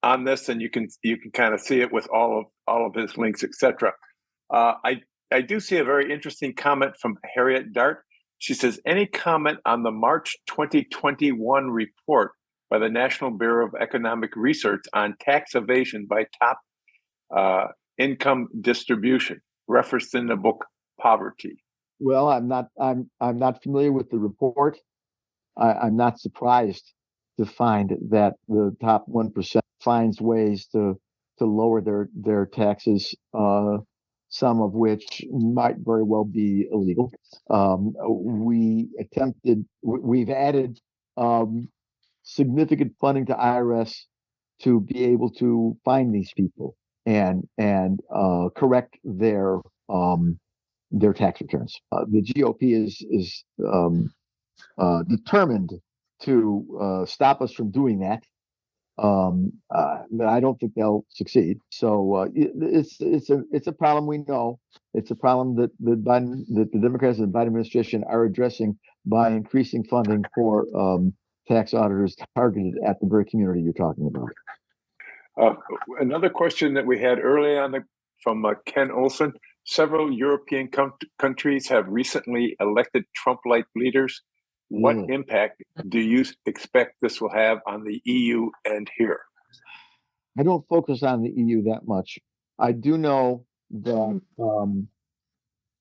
on this, and you can kind of see it with all of his links, etc. I do see a very interesting comment from Harriet Dart. She says, any comment on the March 2021 report by the National Bureau of Economic Research on tax evasion by top income distribution, referenced in the book Poverty? Well, I'm not familiar with the report. I'm not surprised to find that the top 1% finds ways to lower their taxes, some of which might very well be illegal. We've added significant funding to IRS to be able to find these people and correct their tax returns. The GOP is determined to stop us from doing that. But I don't think they'll succeed. So it's a problem we know. It's a problem that the Democrats and the Biden administration are addressing by increasing funding for tax auditors targeted at the very community you're talking about. Another question that we had early on from Ken Olson. Several European countries have recently elected Trump-like leaders. What impact do you expect this will have on the EU and here? I don't focus on the EU that much. I do know that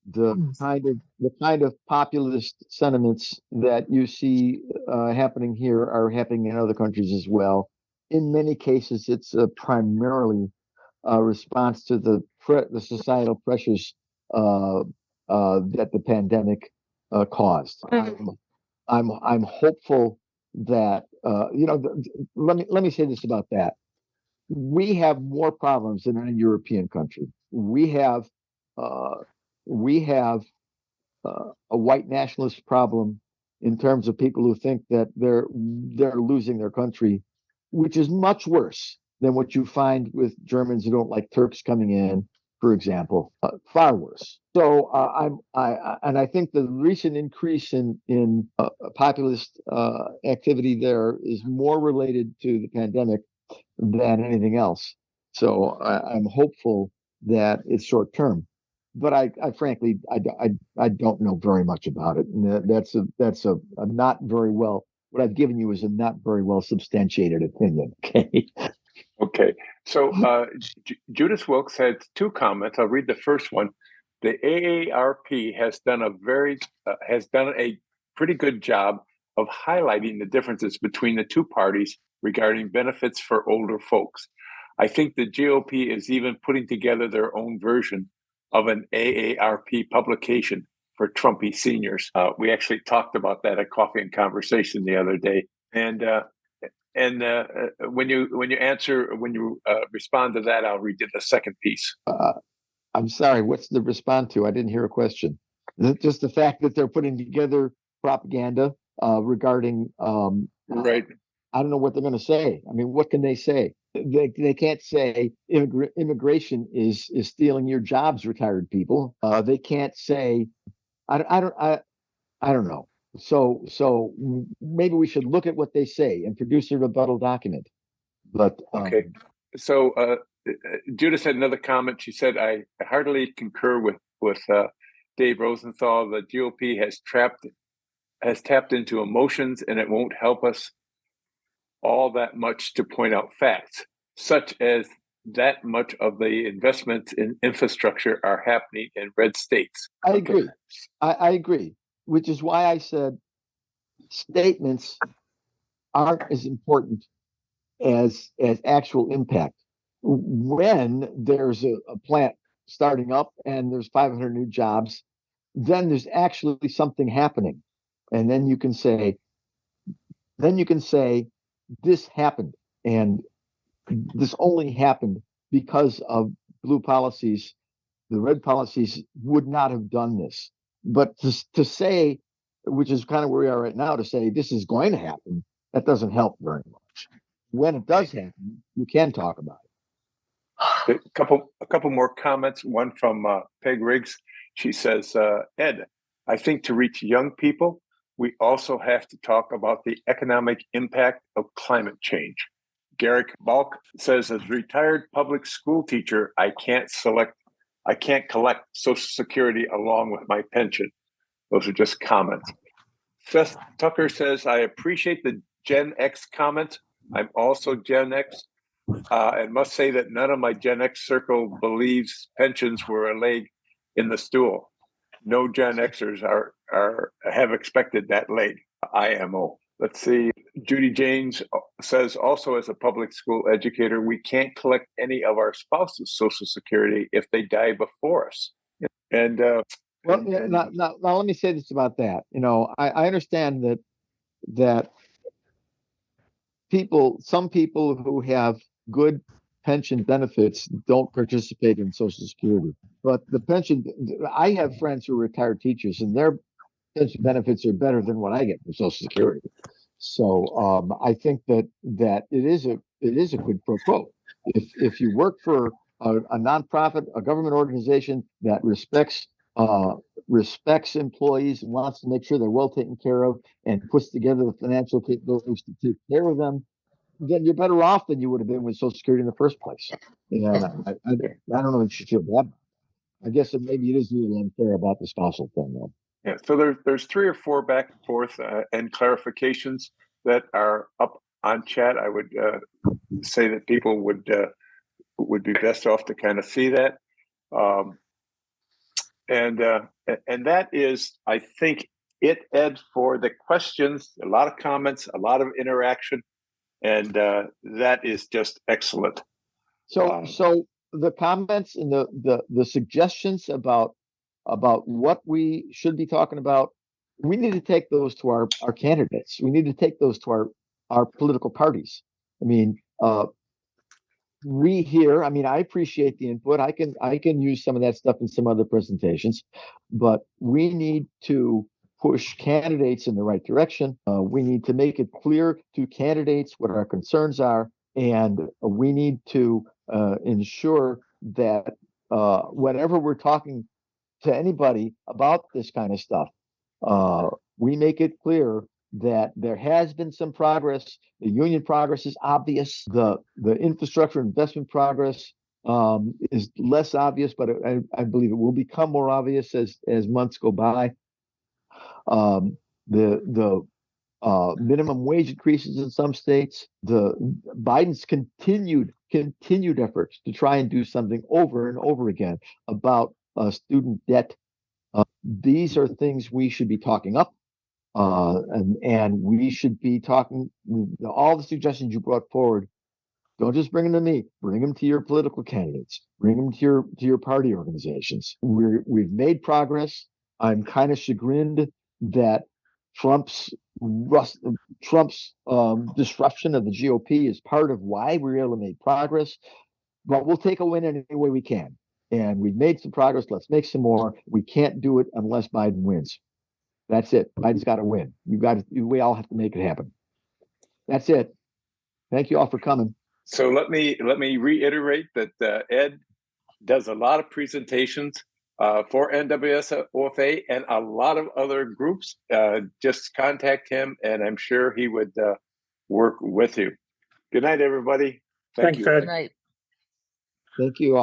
the kind of populist sentiments that you see happening here are happening in other countries as well. In many cases, it's primarily a response to the societal pressures that the pandemic caused. I'm hopeful that let me say this about that. We have more problems than any European country. We have a white nationalist problem in terms of people who think that they're losing their country, which is much worse than what you find with Germans who don't like Turks coming in, for example. Far worse. So I think the recent increase in populist activity there is more related to the pandemic than anything else. So I'm hopeful that it's short term, but I frankly I don't know very much about it. And that's a not very well what I've given you is a not very well substantiated opinion. Okay. Okay. So Judith Wilkes had two comments. I'll read the first one. The AARP has done a pretty good job of highlighting the differences between the two parties regarding benefits for older folks. I think the GOP is even putting together their own version of an AARP publication for Trumpy seniors. We actually talked about that at Coffee and Conversation the other day. And when you respond to that, I'll read you the second piece. I'm sorry, what's the respond to? I didn't hear a question. Just the fact that they're putting together propaganda regarding Right. I don't know what they're going to say. I mean, what can they say? They can't say immigration is stealing your jobs, retired people. They can't say I don't know. So maybe we should look at what they say and produce a rebuttal document. But okay. So Judith had another comment. She said, "I heartily concur with Dave Rosenthal. The GOP has tapped into emotions, and it won't help us all that much to point out facts, such as that much of the investments in infrastructure are happening in red states." I agree. I agree, which is why I said statements aren't as important as actual impact. When there's a plant starting up and there's 500 new jobs, then there's actually something happening, and then you can say this happened, and this only happened because of blue policies. The red policies would not have done this. But to say, which is kind of where we are right now, to say this is going to happen, that doesn't help very much. When it does happen, you can talk about it. A couple more comments. One from Peg Riggs. She says, "Ed, I think to reach young people, we also have to talk about the economic impact of climate change." Garrick Balk says, "As retired public school teacher, I can't collect Social Security along with my pension." Those are just comments. Seth Tucker says, "I appreciate the Gen X comment. I'm also Gen X, and must say that none of my Gen X circle believes pensions were a leg in the stool. No Gen Xers have expected that leg. IMO." Let's see. Judy James says, "Also as a public school educator, we can't collect any of our spouses' Social Security if they die before us." And now let me say this about that. I understand that some people who have good pension benefits don't participate in Social Security. But I have friends who are retired teachers, and their pension benefits are better than what I get from Social Security. So I think that it is a quid pro quo. If you work for a nonprofit, a government organization that respects employees and wants to make sure they're well taken care of and puts together the financial capabilities to take care of them, then you're better off than you would have been with Social Security in the first place. And I don't know if you should feel bad. I guess maybe it is a little unfair about the spousal thing, though. Yeah, so there's 3 or 4 back and forth and clarifications that are up on chat. I would say that people would be best off to kind of see that, and that is, I think, it, Ed, for the questions. A lot of comments, a lot of interaction, and that is just excellent. So the comments and the suggestions about what we should be talking about, we need to take those to our candidates. We need to take those to our political parties. I mean, I appreciate the input. I can use some of that stuff in some other presentations, but we need to push candidates in the right direction. We need to make it clear to candidates what our concerns are, and we need to ensure that whenever we're talking to anybody about this kind of stuff, we make it clear that there has been some progress. The union progress is obvious. The infrastructure investment progress is less obvious, but I believe it will become more obvious as months go by. The minimum wage increases in some states, the Biden's continued efforts to try and do something over and over again about student debt. These are things we should be talking up, and we should be talking. All the suggestions you brought forward, don't just bring them to me. Bring them to your political candidates. Bring them to your party organizations. We've made progress. I'm kind of chagrined that Trump's disruption of the GOP is part of why we were able to make progress. But we'll take a win any way we can. And we've made some progress. Let's make some more. We can't do it unless Biden wins. That's it. Biden's got to win. We all have to make it happen. That's it. Thank you all for coming. So let me reiterate that Ed does a lot of presentations for NWSOFA and a lot of other groups. Just contact him, and I'm sure he would work with you. Good night, everybody. Thank you. Good night. Thank you all.